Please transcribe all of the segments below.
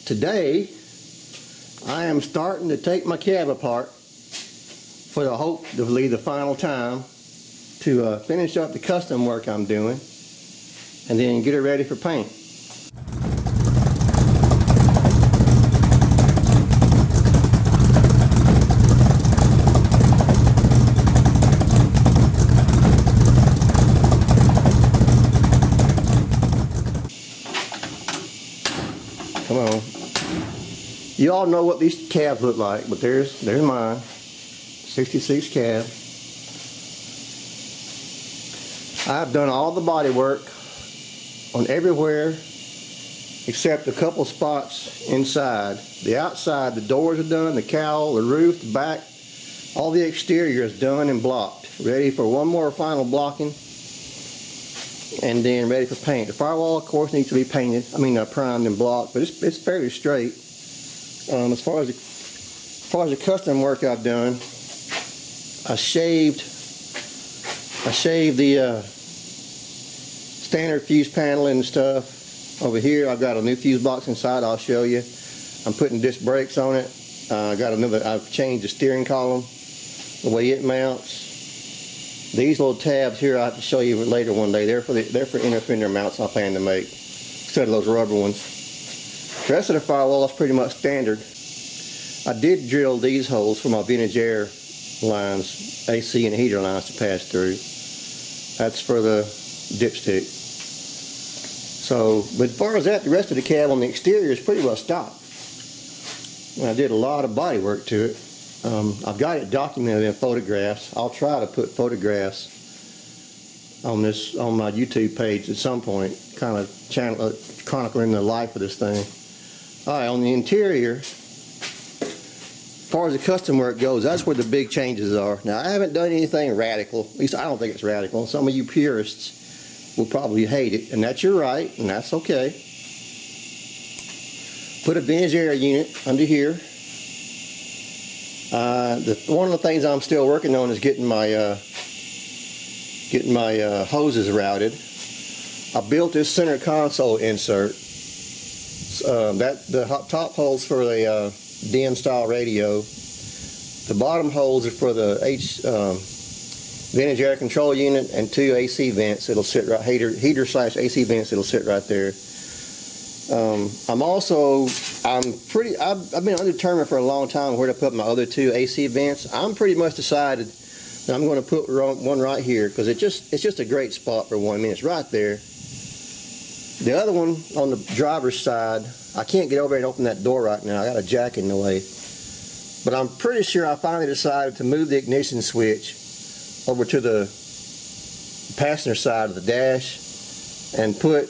Today I am starting to take my cab apart for the hopefully the final time to finish up the custom work I'm doing and then get it ready for paint. Come on. You all know what these cabs look like, but there's mine. 66 cab. I've done all the body work on everywhere except a couple spots inside. The outside, the doors are done, the cowl, the roof, the back, all the exterior is done and blocked. Ready for one more final blocking and then ready for paint. The firewall, of course, needs to be painted. I mean, primed and blocked, but it's fairly straight. As far as the custom work I've done, I shaved the standard fuse panel and stuff. Over here, I've got a new fuse box inside. I'll show you. I'm putting disc brakes on it. I've changed the steering column, the way it mounts. These little tabs here, I'll have to show you later one day. They're for inner fender mounts I plan to make instead of those rubber ones. The rest of the firewall is pretty much standard. I did drill these holes for my vintage air lines, AC and heater lines to pass through. That's for the dipstick. So, but as far as that, the rest of the cab on the exterior is pretty well stopped. And I did a lot of body work to it. I've got it documented in photographs. I'll try to put photographs on my YouTube page at some point, kind of chronicling the life of this thing. All right, on the interior, as far as the custom work goes, that's where the big changes are. Now, I haven't done anything radical. At least I don't think it's radical. Some of you purists will probably hate it, and that's your right, and that's okay. Put a vintage air unit under here. One of the things I'm still working on is getting my hoses routed. I built this center console insert. The top holes for the DN style radio. The bottom holes are for the vintage air control unit and 2 AC vents. It'll sit right heater slash AC vents. It'll sit right there. I've been undetermined for a long time where to put my other 2 AC vents. I'm pretty much decided that I'm going to put one right here because it's just a great spot for one. I mean, it's right there. The other one on the driver's side, I can't get over there and open that door right now. I got a jack in the way. But I'm pretty sure I finally decided to move the ignition switch over to the passenger side of the dash and put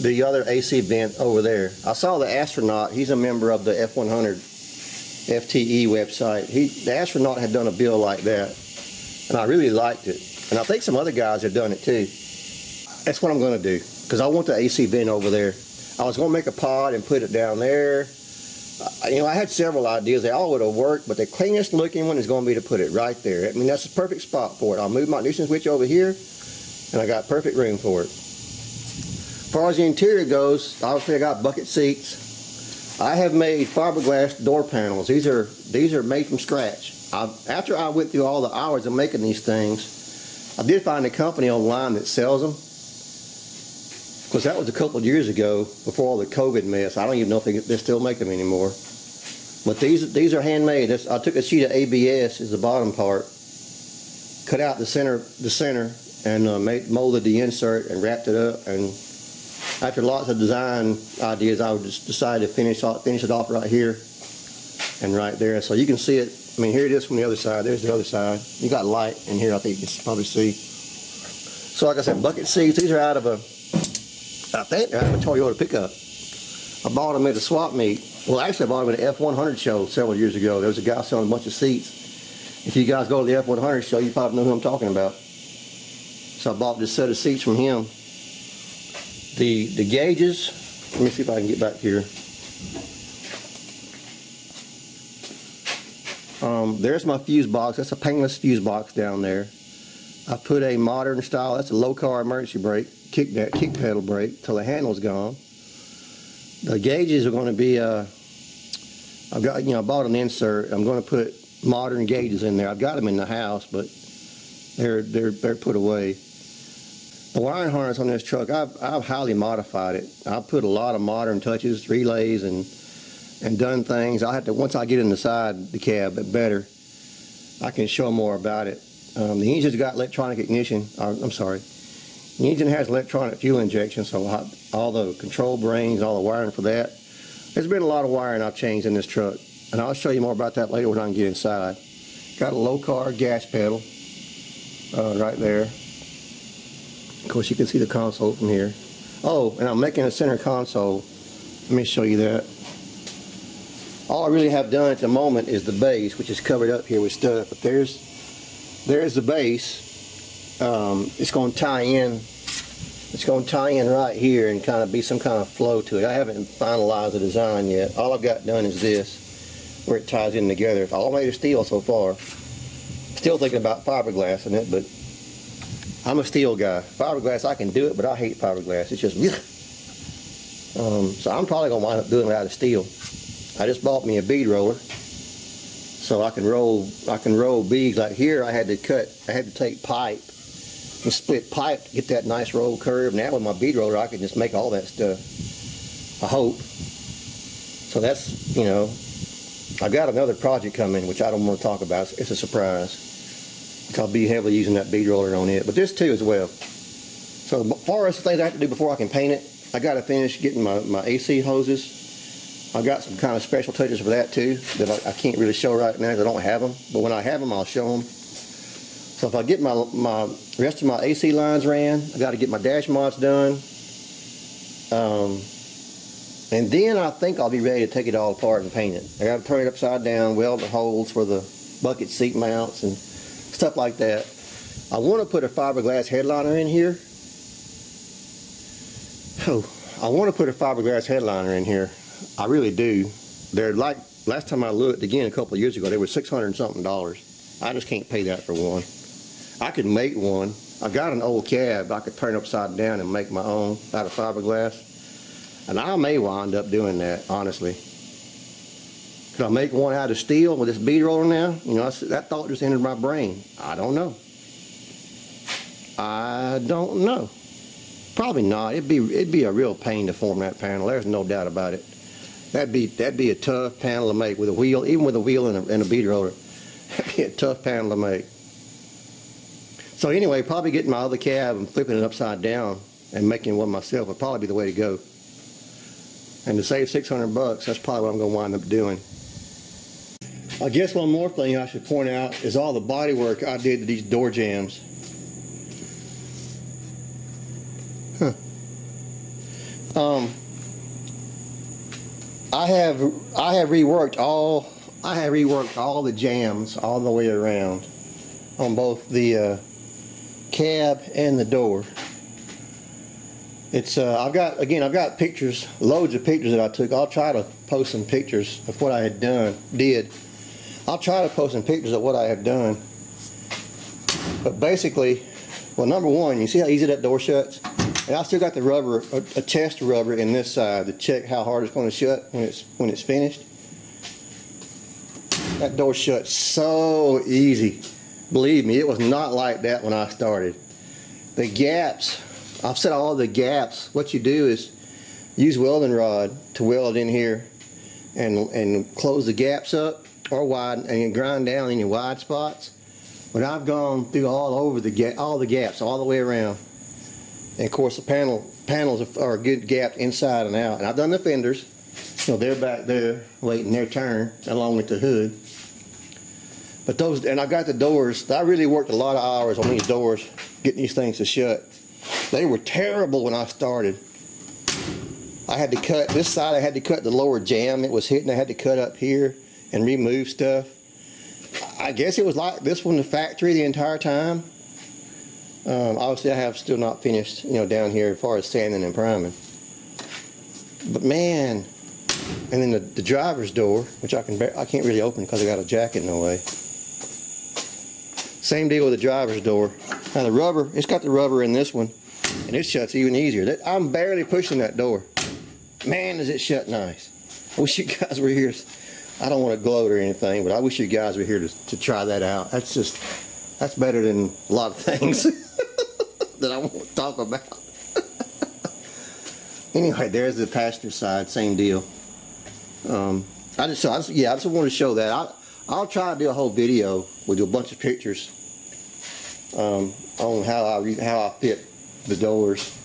the other AC vent over there. I saw the astronaut. He's a member of the F100 FTE website. The astronaut had done a build like that, and I really liked it. And I think some other guys have done it too. That's what I'm going to do, because I want the AC vent over there. I was going to make a pod and put it down there. I had several ideas. They all would have worked, but the cleanest looking one is going to be to put it right there. I mean, that's the perfect spot for it. I'll move my ignition switch over here, and I got perfect room for it. As far as the interior goes, obviously I got bucket seats. I have made fiberglass door panels. These are made from scratch. After I went through all the hours of making these things, I did find a company online that sells them. Because that was a couple of years ago, before all the COVID mess. I don't even know if they still make them anymore. But these are handmade. I took a sheet of ABS as the bottom part, cut out the center, and molded the insert and wrapped it up. And after lots of design ideas, I would just decide to finish it off right here and right there. So you can see it. I mean, here it is from the other side. There's the other side. You got light in here, I think you can probably see. So like I said, bucket seats. These are out of a Toyota pickup. I bought them at a swap meet. Well, actually, I bought them at an F100 show several years ago. There was a guy selling a bunch of seats. If you guys go to the F100 show, you probably know who I'm talking about. So I bought this set of seats from him. The gauges, let me see if I can get back here. There's my fuse box. That's a paintless fuse box down there. I put a modern style, that's a low car emergency brake, kick pedal brake till the handle's gone. The gauges are going to be, I've got, I bought an insert. I'm going to put modern gauges in there. I've got them in the house, but they're put away. The wiring harness on this truck, I've highly modified it. I've put a lot of modern touches, relays, and done things. I'll have to, once I get inside the cab, better, I can show more about it. The engine's got electronic ignition. I'm sorry. The engine has electronic fuel injection, so all the control brains, all the wiring for that. There's been a lot of wiring I've changed in this truck, and I'll show you more about that later when I can get inside. Got a low-car gas pedal right there. Of course, you can see the console from here. Oh, and I'm making a center console. Let me show you that. All I really have done at the moment is the base, which is covered up here with stuff. But there's the base. It's going to tie in. It's going to tie in right here and kind of be some kind of flow to it. I haven't finalized the design yet. All I've got done is this, where it ties in together. It's all made of steel so far. Still thinking about fiberglass in it, but I'm a steel guy. Fiberglass, I can do it, but I hate fiberglass. It's just, so I'm probably gonna wind up doing it out of steel. I just bought me a bead roller, so I can roll beads. Like here, I had to take pipe and split pipe to get that nice roll curve. Now with my bead roller, I can just make all that stuff. I hope. So that's, I've got another project coming, which I don't want to talk about. It's a surprise. I'll be heavily using that bead roller on it, but this too as well. So as far as the things I have to do before I can paint it, I got to finish getting my AC hoses. I've got some kind of special touches for that too that I can't really show right now because I don't have them. But when I have them, I'll show them. So if I get my rest of my AC lines ran, I got to get my dash mods done. And then I think I'll be ready to take it all apart and paint it. I got to turn it upside down, weld the holes for the bucket seat mounts and stuff like that. I want to put a fiberglass headliner in here. Oh, I want to put a fiberglass headliner in here. I really do. They're like, last time I looked again a couple of years ago, they were $600 and something. I just can't pay that for one. I could make one. I got an old cab I could turn upside down and make my own out of fiberglass. And I may wind up doing that, honestly. Could I make one out of steel with this bead roller now? That thought just entered my brain. I don't know. I don't know. Probably not. It'd be a real pain to form that panel. There's no doubt about it. That'd be a tough panel to make with a wheel, even with a wheel and a bead roller. That'd be a tough panel to make. So anyway, probably getting my other cab and flipping it upside down and making one myself would probably be the way to go. And to save $600, that's probably what I'm going to wind up doing. I guess one more thing I should point out is all the body work I did to these door jambs. I have reworked all the jambs all the way around on both the cab and the door. It's I've got pictures, loads of pictures that I took. I'll try to post some pictures of what I did. I'll try to post some pictures of what I have done. But basically, well, number one, you see how easy that door shuts? And I still got the rubber, a test rubber in this side to check how hard it's going to shut when it's finished. That door shuts so easy. Believe me, it was not like that when I started. The gaps, I've said all the gaps. What you do is use welding rod to weld in here and close the gaps up or widen, and you grind down in your wide spots. But I've gone through all over all the gaps all the way around. And of course the panels are good gapped inside and out. And I've done the fenders. They're back there waiting their turn along with the hood. But those, and I got the doors. I really worked a lot of hours on these doors, getting these things to shut. They were terrible when I started. I had to cut this side. I had to cut the lower jamb it was hitting. I had to cut up here and remove stuff. I guess it was like this from the factory the entire time. Obviously, I have still not finished, down here as far as sanding and priming. But man, and then the driver's door, which I can't really open because I got a jacket in the way. Same deal with the driver's door. Now the rubber, it's got the rubber in this one, and it shuts even easier. I'm barely pushing that door. Man, does it shut nice. I wish you guys were here. I don't want to gloat or anything, but I wish you guys were here to try that out. That's better than a lot of things that I won't talk about. Anyway, there's the passenger side, same deal. I just wanted to show that. I'll try to do a whole video with a bunch of pictures on how I fit the doors,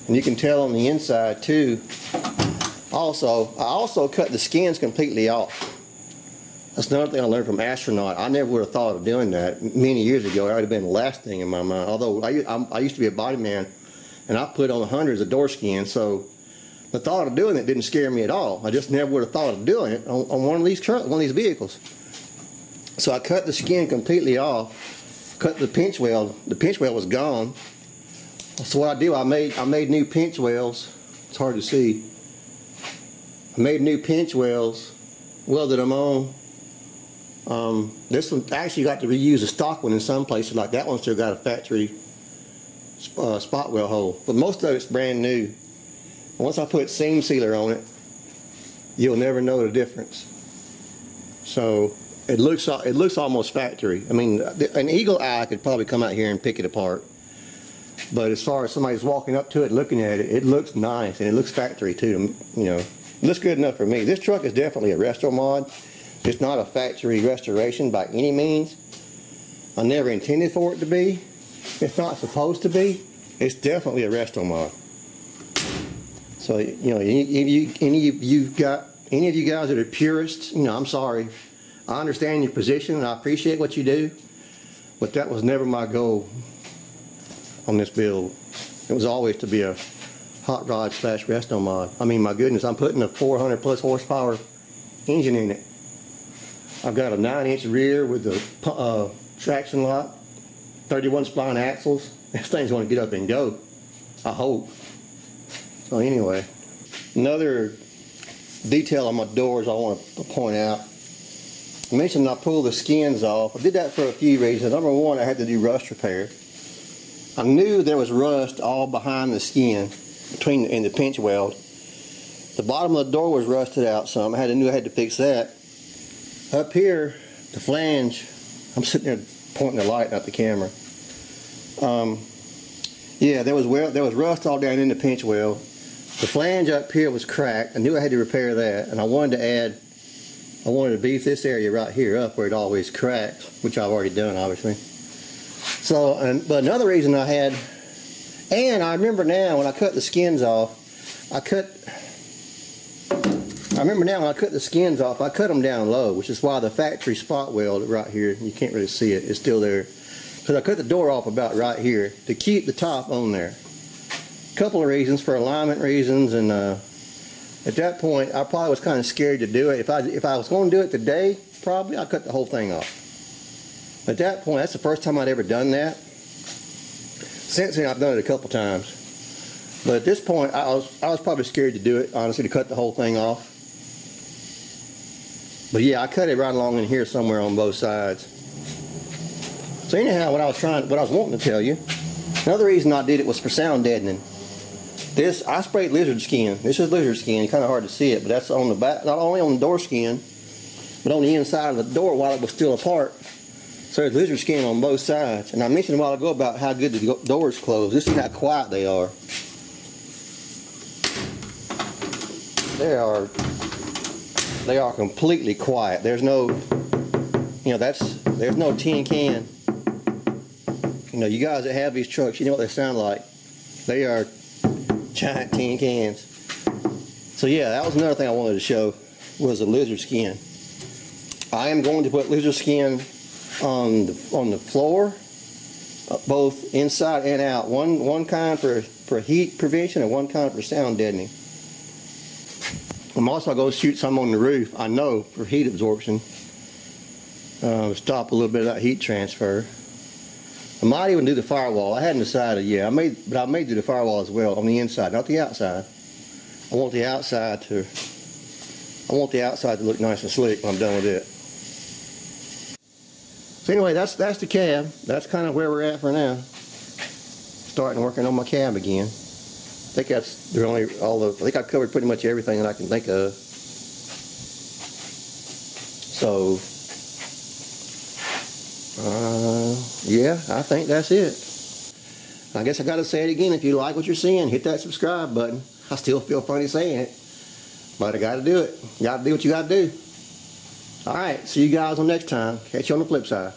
and you can tell on the inside too. I also cut the skins completely off. That's another thing I learned from Astronaut. I never would have thought of doing that many years ago. It would have been the last thing in my mind. Although I used to be a body man, and I put on hundreds of door skins, so the thought of doing it didn't scare me at all. I just never would have thought of doing it on one of these vehicles. So I cut the skin completely off, cut the pinch weld. The pinch weld was gone. So what I do, I made new pinch welds. It's hard to see. I made new pinch welds, welded them on. This one actually got to reuse a stock one in some places, like that one still got a factory spot weld hole, but most of it's brand new. Once I put seam sealer on it, you'll never know the difference. So it looks almost factory. I mean, an eagle eye could probably come out here and pick it apart, but as far as somebody's walking up to it, looking at it, it looks nice, and it looks factory too. You know, it looks good enough for me. This truck is definitely a resto mod. It's not a factory restoration by any means. I never intended for it to be. It's not supposed to be. It's definitely a resto mod. So, you know, any of you guys that are purists, you know, I'm sorry. I understand your position and I appreciate what you do, but that was never my goal on this build. It was always to be a hot rod / resto mod. I mean, my goodness, I'm putting a 400 plus horsepower engine in it. I've got a 9-inch rear with the traction lock, 31 spline axles. This thing's going to get up and go, I hope. So anyway, another detail on my doors I want to point out. I mentioned I pulled the skins off. I did that for a few reasons. Number one, I had to do rust repair. I knew there was rust all behind the skin, in the pinch weld. The bottom of the door was rusted out some. I knew I had to fix that. Up here, the flange, I'm sitting there pointing the light, not the camera. Yeah, there was rust all down in the pinch weld. The flange up here was cracked. I knew I had to repair that, and I wanted to beef this area right here up where it always cracks, which I've already done, obviously. So, but another reason I had, and I remember now when I cut the skins off, I cut them down low, which is why the factory spot weld right here, you can't really see it, it's still there. Because I cut the door off about right here to keep the top on there. A couple of reasons, for alignment reasons, and at that point I probably was kind of scared to do it. If I was going to do it today, probably I'd cut the whole thing off. At that point, that's the first time I'd ever done that. Since then, I've done it a couple times. But at this point, I was probably scared to do it, honestly, to cut the whole thing off. But yeah, I cut it right along in here somewhere on both sides. So anyhow, what I was wanting to tell you, another reason I did it was for sound deadening. I sprayed lizard skin. This is lizard skin. Kind of hard to see it, but that's on the back, not only on the door skin, but on the inside of the door while it was still apart. So there's lizard skin on both sides. And I mentioned a while ago about how good the doors close. This is how quiet they are. They are completely quiet. There's no, there's no tin can. You know, you guys that have these trucks, you know what they sound like. They are giant tin cans. So yeah, that was another thing I wanted to show, was the lizard skin. I am going to put lizard skin on the floor, both inside and out. One kind for heat prevention and one kind for sound deadening. I'm also going to shoot some on the roof, I know, for heat absorption. Stop a little bit of that heat transfer. I might even do the firewall. I hadn't decided yet. But I may do the firewall as well on the inside, not the outside. I want the outside to look nice and slick when I'm done with it. So anyway, that's the cab. That's kind of where we're at for now. Starting working on my cab again. think that's they're only I think I've covered pretty much everything that I can think of. So, yeah, I think that's it. I guess I got to say it again. If you like what you're seeing, hit that subscribe button. I still feel funny saying it, but I got to do it. You got to do what you got to do. All right, see you guys on next time. Catch you on the flip side.